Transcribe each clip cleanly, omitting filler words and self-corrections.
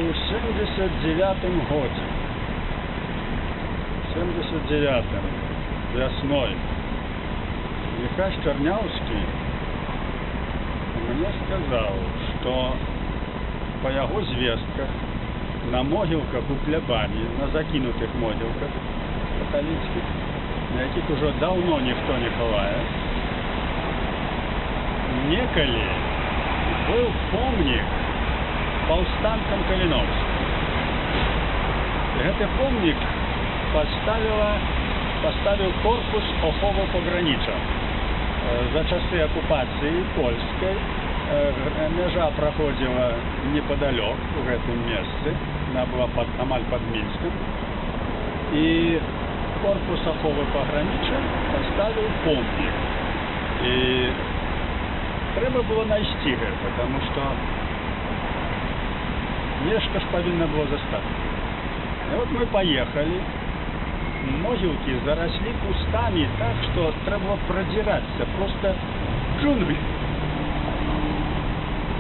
у 79-м годзе. У 79-м вясной Міхась Чарняўскі мне сказаў, што па яго звестках на могілках у плябані, на закінутых могілках каталіцкіх, на якіх ужо даўно ніхто не хавае, некалі быў помнік паўстанцам Каліноўскім. Гэты помнік паставіў корпус аховы паграніча. За часы акупацыі польскай мяжа праходзіла непадалёк у гэтым месцы, яна была амаль пад Мінскам, і корпус аховы паграніча паставіў помнік. І трэба было знайсці гэта, таму што нешта ж павінна было застацца. І от мы паехалі, могілкі зараслі кустамі так, што трэба было прадзірацца, проста джунглі.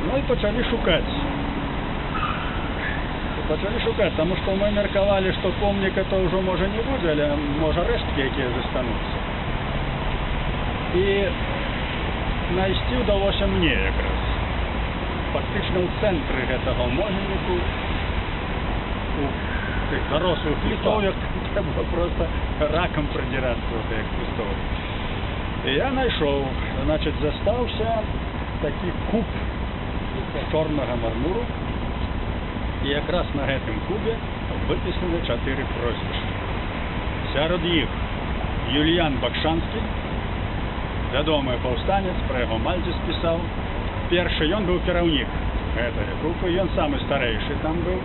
Ну і пачалі шукаць. Таму што мы меркавалі, што помніка то ўжо можа не будзе, але можа рэшткі якія застануцца. І знайсці ўдалося мне якраз. Фактычна ў цэнтры гэтага могільніку, у тых зарослых літовях, трэба было проста ракам прадзірацца ў тых кустоў. І я знайшоў, значыць, застаўся такі куб чорнага мармуру, і якраз на гэтым кубе выпісаны 4 прозвішчы. Сярод іх Юліян Бакшанскі, вядомы паўстанец, пра яго Мальціс пісаў. Першы, ён быў кіраўнік гэтай групы, ён самы старэйшы там быў.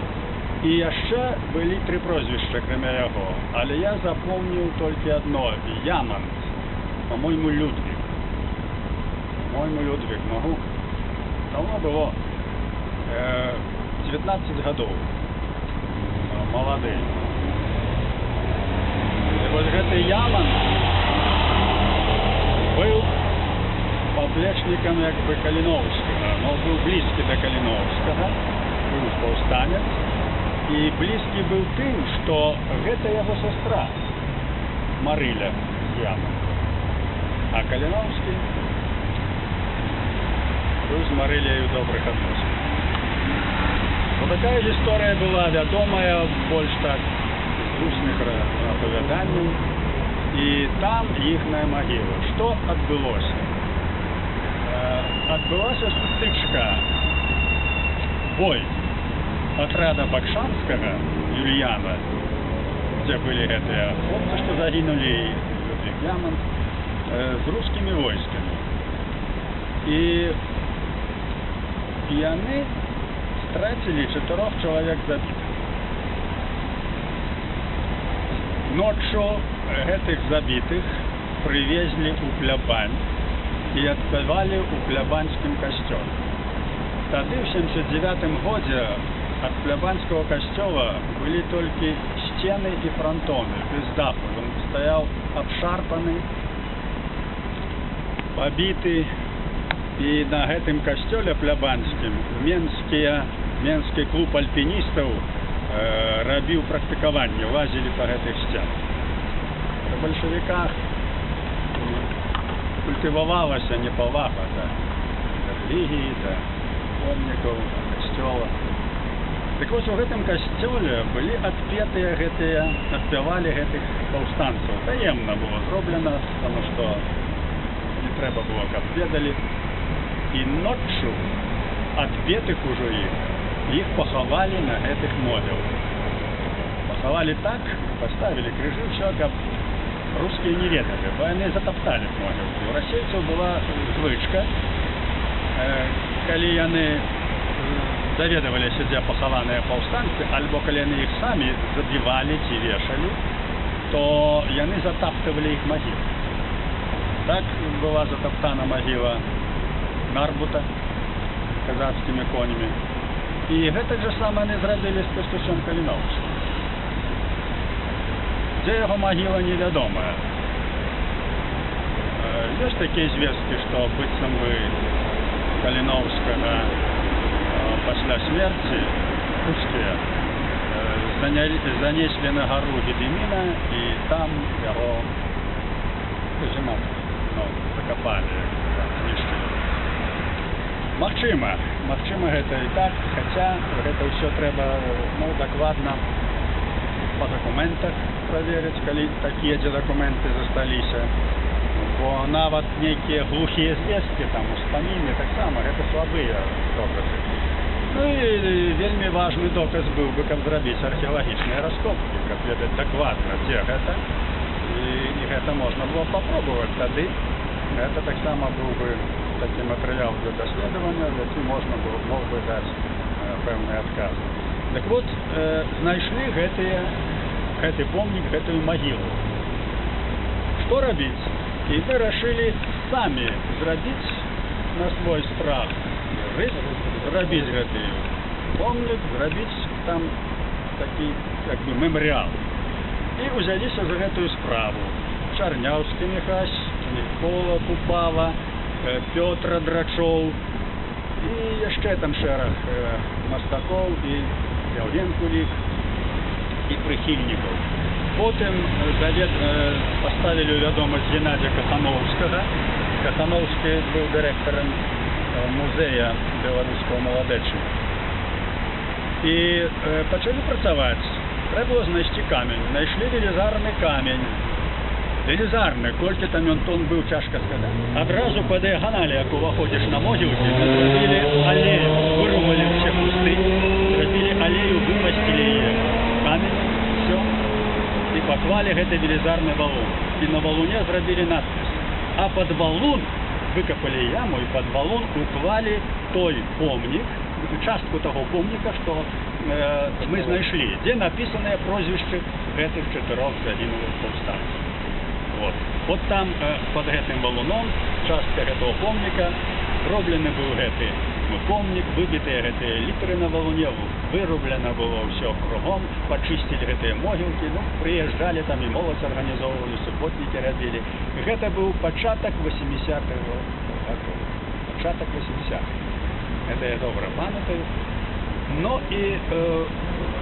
І яшчэ былі 3 прозвішча, акрамя яго. Але я запомніў толькі адно – Ямант, по-мойму, Людвік. По-мойму, Людвік, магу. Давно было 19 гадоў. Малады. І вось гэты Ямант быў паплечнікам як бы Каліноўскага, но быў блізкі да Каліноўскага, быў паўстанец, і блізкі быў тым, што гэта яго сястра Марыля Ямант. А Каліноўскі быў з Марыляй у добрых адносінах. Такая гісторыя была вядомая, больш так, з вусных апавяданняў, і там іхная магіла. Што адбылося? Адбылася сутычка, бой атрада Бакшанскага, Юліяна, дзе былі гэтыя хлопцы, што загінулі, Людвік Ямант, з рускімі войскамі. І яны страцілі 4 чалавек забітых. Ноччу гэтых забітых прывезлі ў плябань і адспявалі ў плябанскім касцёле. Тады, ў 79-м годзе, ад плябанскага касцёла былі толькі сцены і франтоны, без даху. Ён стаяў абшарпаны, пабіты, і на гэтым касцёле плябанскім Менскі клуб альпіністаў рабіў практыкаванне, лазілі па гэтых сценах. Пры бальшавіках культывавалася непавага да рэлігіі, да помнікаў, да касцёла. Так вось у гэтым касцёле былі адспявалі гэтых паўстанцаў. Таемна было зроблена, таму што не трэба было, каб ведалі. І ноччу адпетых ужо іх пахавалі на гэтых могілках. Пахавалі так, паставілі крыжы, ўсё, каб рускія не ведалі, бо яны затапталі могілкі. У расейцаў была звычка, калі яны даведаваліся, дзе пахаваныя паўстанцы, альбо калі яны іх самі забівалі ці вешалі, то яны затаптывалі іх магілы. Так была затаптана магіла Нарбута казацкімі конямі. І гэтак жа сама яны зрабілі з Кастусем Каліноўскім. Дзе яго магіла невядомая. Ёсць такія звесткі, што быццам бы Каліноўскага пасля смерці кусце. Занеслі на гару Гедеміна, і там яго зімом закапалі, знішчылі. Магчыма гэта і так, хаця гэта ўсё трэба дакладна па дакументах праверыць, калі такія дзе дакументы засталіся. Бо нават нейкія глухія звесткі, там, успаміны, таксама, гэта слабыя доказы. Ну і вельмі важны доказ быў бы, каб зрабіць археалагічныя раскопкі, каб ведаць дакладна, дзе гэта. І гэта можна было папробаваць. Тады гэта таксама быў бы такі матэрыял для даследавання, які можна мог бы даць пэўны адказ. Так вот, знайшлі гэты помнік, гэтую магілу. Што рабіць? І вырашылі самі зрабіць на свой страх, зрабіць гэты помнік, зрабіць там такі, як бы, мемарыял. І ўзяліся за гэтую справу. Чарняўскі Міхась, Мікола Купава, Пётр Драчоў і яшчэ там шэраг мастакоў і Яўген Кулік і прыхільнікаў. Потым паставілі ў вядомасць Геннадзя Кахановскага. Кахановскі быў дырэктарам музея беларускага маладэчніка. І пачалі працаваць. Трэба было знайсці камень. Знайшлі велізарны камень. Велізарны, колькі там ён тон быў, цяжка сказаць. Адразу па дыяганалі, як уваходзіш на могілкі, зрабілі алею, вырвалі ўсе кусты, зрабілі алею, вымасцілі яе каменем, все, і паклалі гэты велізарны валун. І на валуне зрабілі надпіс. А пад валун выкапалі яму, і пад валун уклалі той помнік, частку таго помніка, што мы знайшлі, дзе напісаныя прозвішчы гэтых 4 загінулых паўстанцаў. Вот там под гэтым валуном частка гэтага помніка, зроблены быў гэты помнік, выбітыя гэтыя літары на валуне, вырублена было ўсё кругом, пачысцілі гэтыя могілкі, прыязджалі там і моладзь арганізоўвалі, суботнікі рабілі. Гэта быў пачатак 80-х гадоў. Пачатак 80-х. Гэта я добра памятаю. Ну і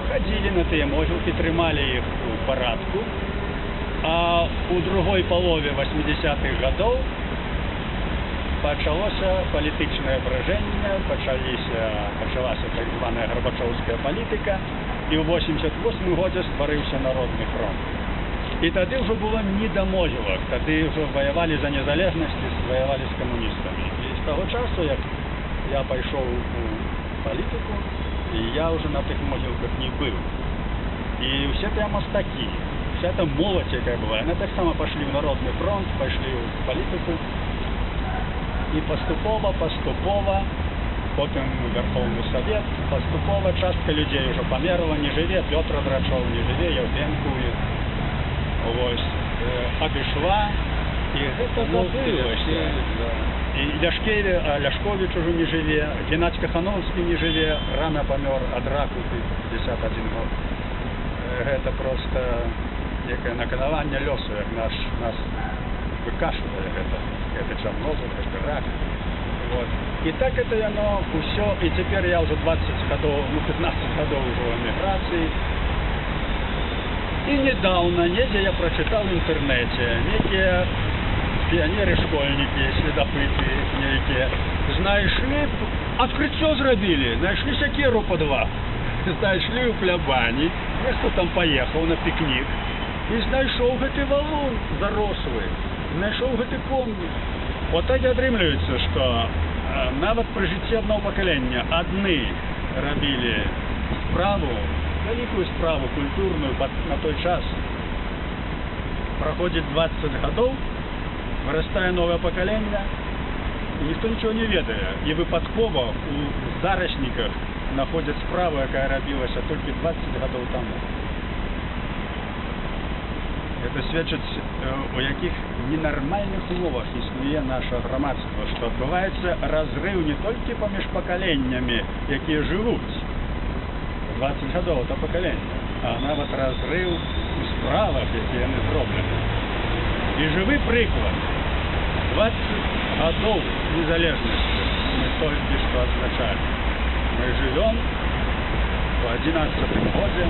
хадзілі на тыя могілкі, трымалі іх у парадку. А у другой палове 80-х гадоў пачалося палітычнае бражэнне, пачалася так званая гарбачоўская палітыка, і ў 88 годзе стварыўся Народны фронт. І тады ўжо было не да могілак, тады ўжо ваявалі за незалежнасць, ваявалі з камуністамі. І з таго часу, як я пайшоў у палітыку, я ўжо на тых могілках не быў. І ўсе тыя мастакі, вся эта моладзь, якая была, яны таксама пашлі ў Народны фронт, пайшлі ў палітыку. І паступова, потым Верховны Савет, паступова частка людзей ўжо памерла, не жыве, Пётр Драчоў не жыве, Яўген Кулік. Вось, адышла, і гэта забылася. І Ляшковіч ужо не жыве, Геннадзь Кахановскі не жыве, рана памёр ад раку, 51 год. Гэта проста некае наканаванне лёсу, як нас выкашвае гэта чарнозы, гэта рак. І так это яно ўсё, і цяпер я ўжо 20 гадоў, 15 гадоў ужо ў эміграцыі. І недаўна, недзе я прачытаў у інтэрнэце, некія піянеры-школьнікі, следапыты нейкія, знайшлі, адкрыццё зрабілі, знайшлі сякеру па 2. Знайшлі ў плябані, нехто там паехаў на пікнік, і знайшоў гэты валун зарослы, знайшоў гэты помнік. Вот так і атрымліваецца, што нават пры жыцці аднаго пакалення адны рабілі справу, вялікую справу культурную на той час. Праходзіць 20 гадоў, вырастае новае пакаленне, і ніхто нічого не ведае. І выпадкова у зарасніках находзяць справу, якая рабілася толькі 20 гадоў таму. Это сведчыць, у якіх ненармальных умовах існуе наша грамадства, што адбываецца разрыў не толькі паміж пакаленнямі, якія жывуць 20 гадоў да пакалення, а нават разрыў у справах, якія яны зроблены. І жывы прыклад. 20 гадоў незалежнасці мы толькі што адзначалі. Мы живем у 11-м годзе,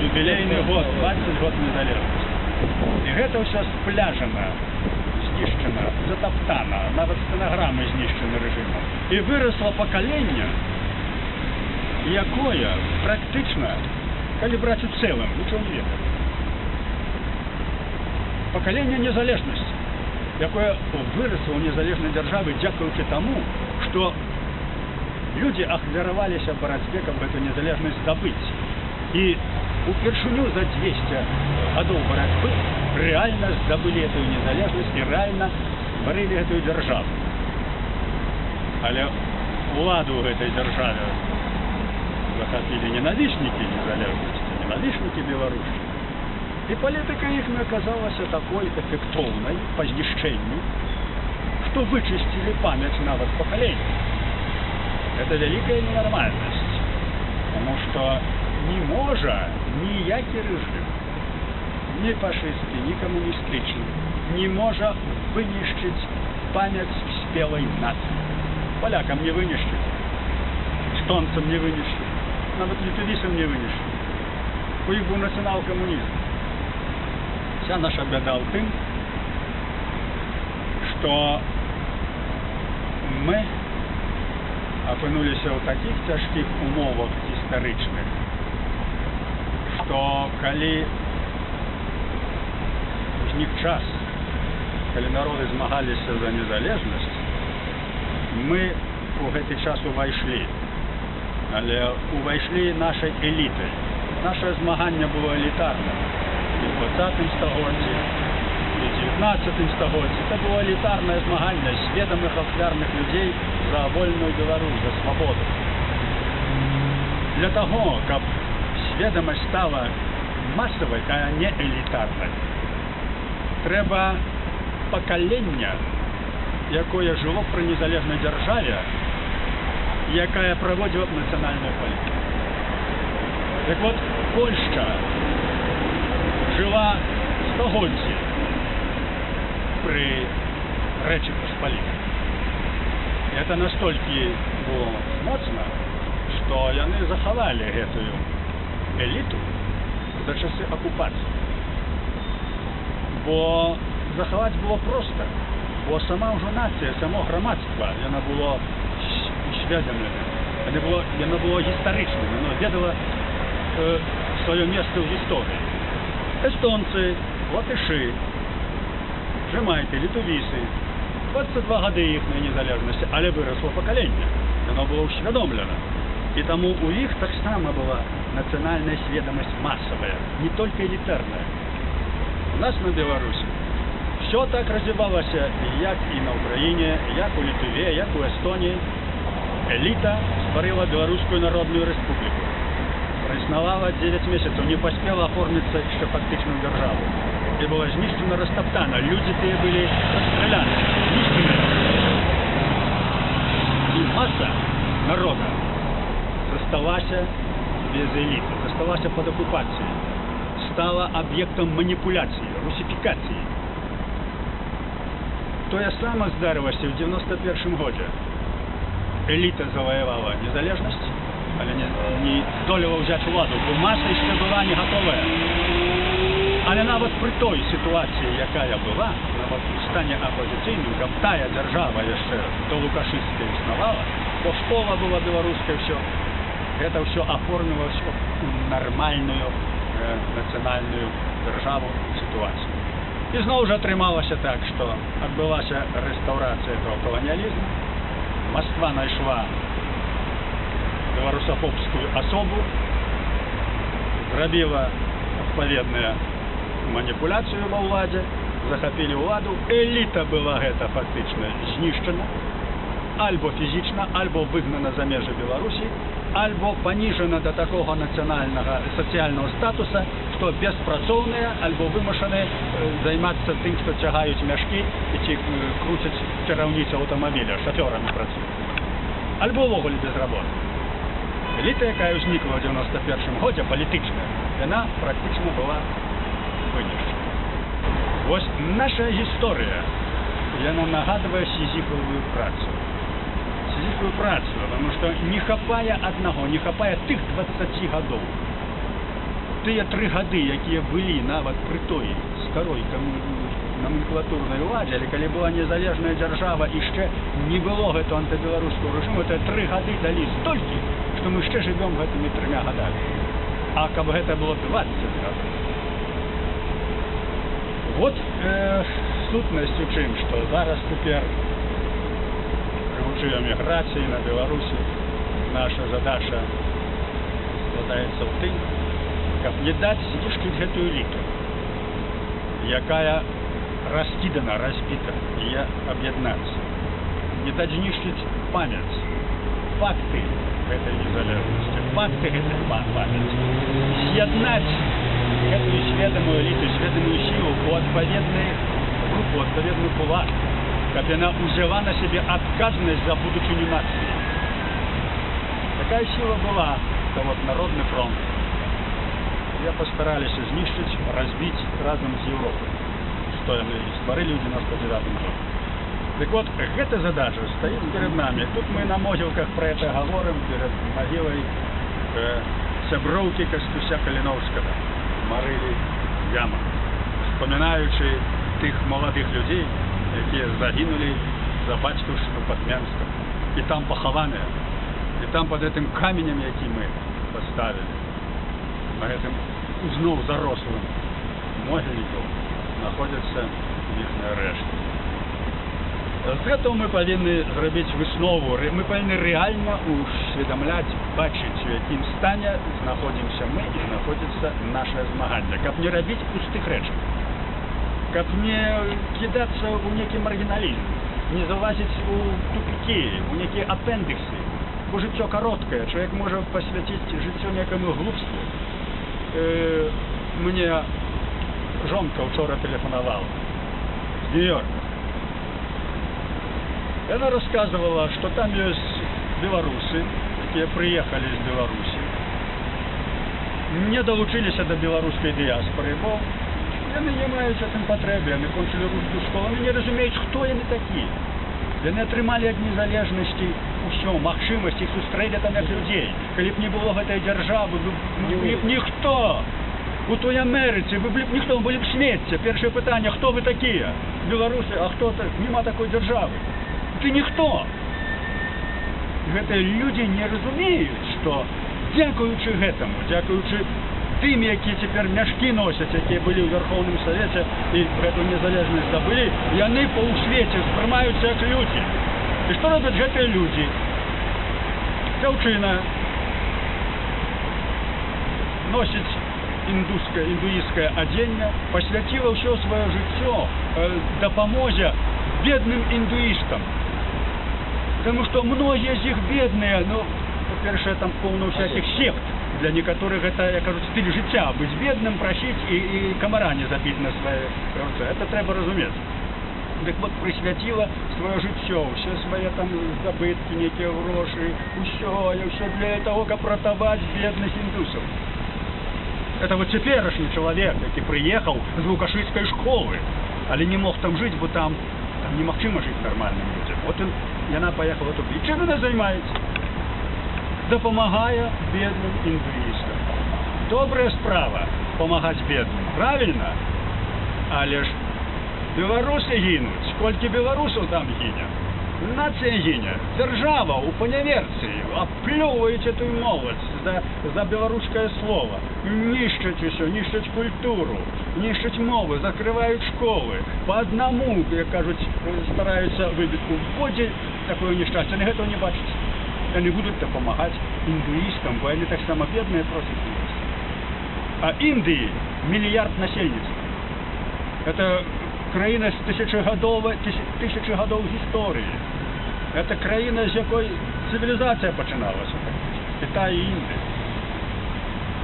юбілейны год, 20 год незалежнасці. І гэта ўсё спляжана, знішчана, затаптана, нават стэнаграмы знішчаны рэжымам. І вырасла пакаленне, якое практычна, калі браць у цэлым, нічого не ведае. Пакаленне незалежнасці, якое вырасла ў незалежнай дзяржаве дзякуючы таму, што людзі ахвяраваліся барацьбе, каб гэту незалежнасць здабыць. І упершыню за 200 гадоў барацьбы рэальна здабылі гэтую незалежнасць і рэальна стварылі гэтую дзяржаву. Але уладу ў гэтай дзяржаве захапілі ненавіснікі незалежнасці, ненавіснікі Беларусі. І палітыка іх аказалася такой эфектоўнай па знішчэнню, што вычысцілі памяць нават пакалення. Это вялікая ненармальнасць, тому што не можа ніякі рэжым, ні фашысцкі, ні камуністычны, не можа вынішчыць памяць спелай нацыі. Палякам не вынішчыць, эстонцам не вынішчыць, нават літвісам не вынішчыць. У іх быў нацыянал-камунізм. Вся наша бяда ў тым, што мы апынуліся ў такіх цяжкіх умовах гістарычных, што калі узнік час, калі народы змагаліся за незалежнасць, мы у гэты час увайшлі, але увайшлі нашай элітай. Наше змаганне было элітарным. І в 20-м стагоддзі, і 19-м стагоддзі. Это было элітарнае змаганне сведомых ахвярных людзей за вольную Беларусь, за свабоду. Для таго, каб сведомасць стала масавай, а не элітарнай, трэба пакаленне, якое жыло пры незалежнай дзяржаве, якая праводзіла б нацыянальную палітыку. Так вот, Польшча жила стагоддзі пры Рэчы Паспалітай. Это настолькі было моцна, што яны захавалі гэтую эліту да часы акупацыі. Бо захаваць было проста, бо сама ўжо нацыя, само грамадства, яна было сведзенае, яно было гістарычным, яно ведала сваё месца ў гісторыі. Эстонцы, латышы, жэмайты, літувісы, 22 гады іхняй незалежнасці, але вырасла пакаленне, яно было ўсвядомлена. І таму у іх таксама была нацыянальная сведомасць масавая, не толькі элітарная. У нас на Беларусі все так развівалася, як і на Украіне, як у Літве, як у Эстоніі. Эліта стварыла Беларускую народную рэспубліку. Праіснавала 9 месяцаў, не паспела аформіцца яшчэ фактычную дзяржаву. І была знішчана, растаптана. Людзі тыя былі расстраляны, знішчаны. І маса народа засталася без эліты, засталася пад акупацыяй, стала аб'ектам маніпуляцыі, русіфікацыі. Тое сама здарылася ў 91-м годзе. Эліта заваявала незалежнасць, але не здолела ўзяць уладу, бо маса яшчэ была не гатовая. Але нават пры той сітуацыі, якая была, нават у стане апазіцыйным, каб тая дзяржава яшчэ до лукашысцкай існавала, бо школа была беларуская, все, гэта ўсё аформіла ўсё нармальную нацыянальную дзяржаву сітуацыю. І зноў жа атрымалася так, што адбылася рэстаўрацыя этого каланіялізму. Москва найшла беларусафобскую асобу, зрабіла адпаведную маніпуляцыю ва ўладзе, захапілі ўладу. Эліта была гэта фактычна знішчана, альбо фізічна, альбо выгнана за межы Беларусі, альбо паніжана да такога нацыянальнага сацыяльнага статуса, што беспрацоўныя, альбо вымушаны займацца тым, што цягаюць мяшкі і ці круцяць кіраўніцы аўтамабіля, шафёрамі працуюць. Альбо ўвогуле без работы. Эліта, якая ўзнікла ў 91-м годзе, палітычная, яна практычна была вынішчана. Вось наша гісторыя, яна нагадвае сізіфавую працу. дзікую працу, потому што не хапае аднаго, не хапае тых 20 гадоў. Тыя 3 гады, якія былі нават пры той старой номенклатурнай уладзе, але калі была незалежная дзяржава, яшчэ не было гэтага антыбеларускага рэжыму, то 3 гады далі столькі, што мы яшчэ жывём гэтымі 3 гадамі. А каб гэта было 20 гадоў. Вот сутнасць у чым, што зараз цяпер пры эміграцыі на Беларусі наша задача складаецца ў тым, каб не даць знішчыць гэтую ліку, якая раскідана, разбіта, і аб'яднацца. Не даць знішчыць памяць, факты гэтай незалежнасці, факты гэтай памяці. З'яднаць гэтую сведамую эліту, сведамую сілу у адпаведную групу, адпаведны кулак, каб яна ўзяла на сябе адказнасць за будучыню нацыі. Такая сила была, это вот Народный фронт. Я постарались знішчыць, разбіць разам з Европой, што яны і стварылі ў 99 году. Так вот, гэта задача стаіць перед нами. Тут мы на могілках про это гаворым, перед магілай сяброўкі Кастуся Каліноўскага марылі яму, вспоминаючы тых маладых людзей, якія загінулі за бацькаўшчыну пад Менскам, і там пахаваныя, і там под гэтым каменем, які мы поставілі, на гэтым зноў зарослым могільнікаў знаходзяцца іхныя рэшткі. З гэтага мы павінны зрабіць выснову, мы павінны рэальна усведамляць, бачыць, у якім стане знаходзімся мы і знаходзіцца нашае змаганне, каб не рабіць пустых рэчаў, каб не кідацца ў некі маргіналізм, не залазіць у тупікі, у некія апендыксы, бо жыццё кароткае, чалавек можа пасвяціць жыццё некаму глупству. Мне жонка учора тэлефанавала з Нью-Йорка. Она рассказывала, что там есть белорусы, которые приехали из Беларуси, не долучились до белорусской диаспоры, бо они не имеют этим потребы, они кончили русскую школу, они не разумеют, кто они такие. Они отрымали от незалежности усё, махчимость их сустрэли там як людей. Коли б не было этой державы, вы б никто. У той Америці ви б ніхто, були б сміття. Перше питання, хто ви такі? Білоруси, а хто так? Нема такої держави. Ты ніхто. Гэта люди не разумеют, что дзякуючы гэтаму, дзякуючы тым, якія цяпер мяшкі носяць, якія былі ў Верховным Савеце і гэту незалежнасць здабылі, яны па ў свеце спрымаюцца як людзі. І што робяць гэтыя людзі? Дзяўчына носіць индуистское оденье, посвятила все свое жыццё дапамозе бедным индуистам. Потому что многие из них бедные, ну, по-перше, там полно всяких сект. Для некоторых это, я кажу, стиль жыцця, быть бедным, просить и комара не забить на свои рце. Это треба разуметь. Так вот, присвятила свое жыццё, все свои там забытки, некие гроши, все для того, как протовать бедных индусов. Это вот теперешний человек, який приехал з Лукашицкой школы, але не мог там жить, бо там немагчыма жить нормальным людям. Вот яна поехала туди. І чим вона займається? Допомагає бедным индуистам. Добрая справа помогать бедным, правильно? Але ж белорусы гинуть, сколько белорусов там гине? Нация гине, держава у поневерции, оплевывает эту молодь за белорусское слово, нищать все, нищать культуру, нищать мовы, закрывают школы, по одному, как кажут, стараются выбитку вводить такое несчастье, они этого не бачат. Они будут помогать индуистам, бо они так само бедные просят милости. А Индии миллиард насельниц. Это країна з тисячогодової історії. Це країна, з якої цивілізація починалася. Китай і Індія.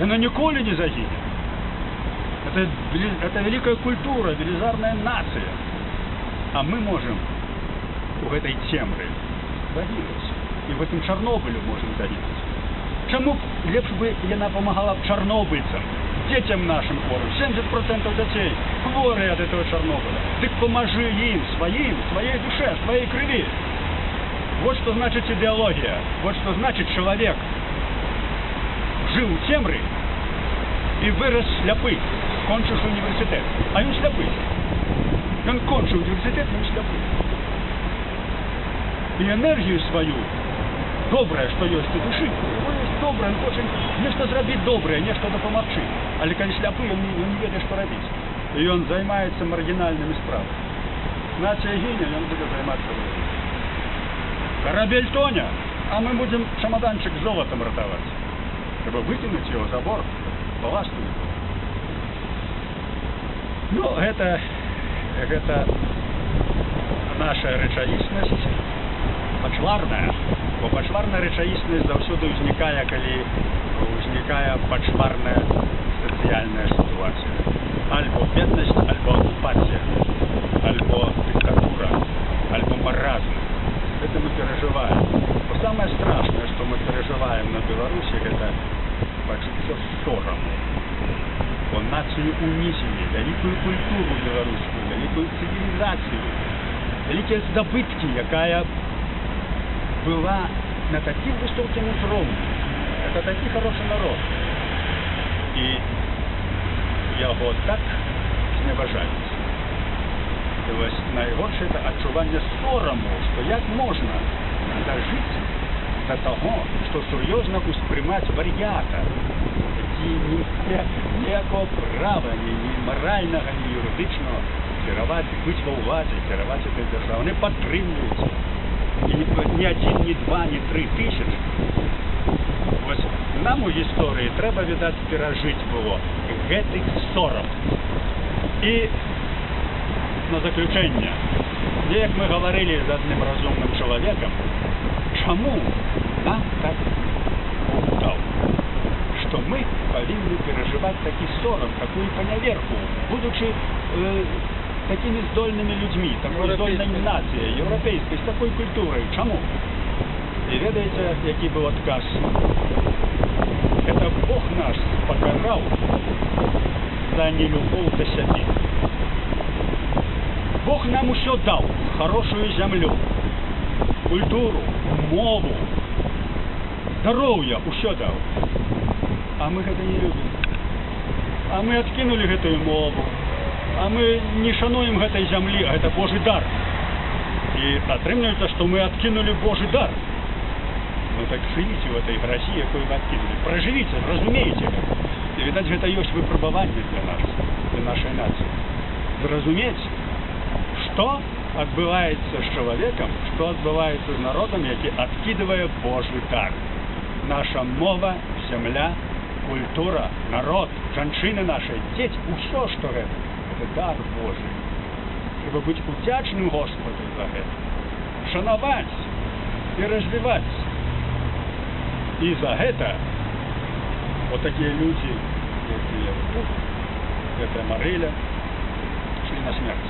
Вона ніколи не загине. Это великая культура, велизарная нация. А мы можем в этой темре загинуть. И в этом Чорнобылю можем загинуть. Чому лепше бы она помогала чорнобильцам? Детям нашим хворым, 70% детей хворые от этого Чернобыля. Ты поможи им, своей душе, своей крови. Вот что значит идеология. Вот что значит человек жил у цемры и вырос сляпы, кончивши университет. А он сляпы. Он кончил университет, он сляпы. И энергию свою, доброе, что есть у души, его есть доброе, он хочет нечто зробить доброе, нечто допомогчи. Але коли сляпы, он не ведает, что робить. И он занимается маргинальными справами. Нация гине, он будет заниматься другим. Корабель тоня, а мы будем чемоданчик с золотом ротовать, чтобы выкинуть его за борт, балластами. Ну, это наша рэчаіснасць пачварная, бо пачварная рэчаіснасць заўсёды ўзнікае, калі ўзнікае пачварная сацыяльная сітуацыя. Альбо беднасць, альбо окупацыя, альбо диктатура, альбо маразм. Это мы переживаем. Но самое страшное, что мы переживаем на Беларуси, это почуццё сораму. Бо нацию унизили, великую культуру белорусскую, великую цивилизацию, великие здобытки, якая была на таким высоким уровне. Это такой хороший народ. И его так зневажаюць. То есть найгорше это адчуванне сораму, что як можно дожить до того, что серьезно успрымаць вар'ята, ніякого права, ні морального, ні юридичного кіраваць, быць ва ўладзе, кіраваць этой державой. Они падтрымліваюць. І не один, не два, не 3 тысячи. Вось нам у гісторыі трэба, відаць, перажыць было гэты сорам. І на заключение, як мы говорили з одним разумным человеком, чему нам так дал, что мы повинны переживать такой сором, такую поняверку, будучи такими здольными людьми, такой здольной нацией, европейской, с такой культурой. Чему? И ведаете, який был отказ? Это Бог наш покарал за нелюбовь до себе. Бог нам усё дал, хорошую землю, культуру, мову, здоровье, усё дал. А мы это не любим. А мы откинули гэтую мову. А мы не шануем гэтай земли, а это Божий дар. И атрымліваецца, что мы откинули Божий дар. Ну так живите в этой России, якую вы откинули. Проживите, разумеете гэта. И, видать, гэта ёсць выпрабаванне для нас, для нашей нации. Зразумець, что отбывается с человеком, что отбывается с народом, який откидывая Божий дар. Наша мова, земля, культура, народ, жанчыны наши, дети, усё, что это дар Божий. Треба быть удячным Господу за это, шановать и развивать. И за это вот такие люди, якія тут, это Мариля, шли на смерть.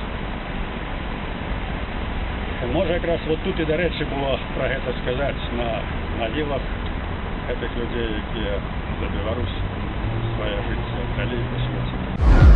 Може якраз вот тут і до речі було про це сказати на могилах этих людей, які за Білорусь своє життя дали по світі.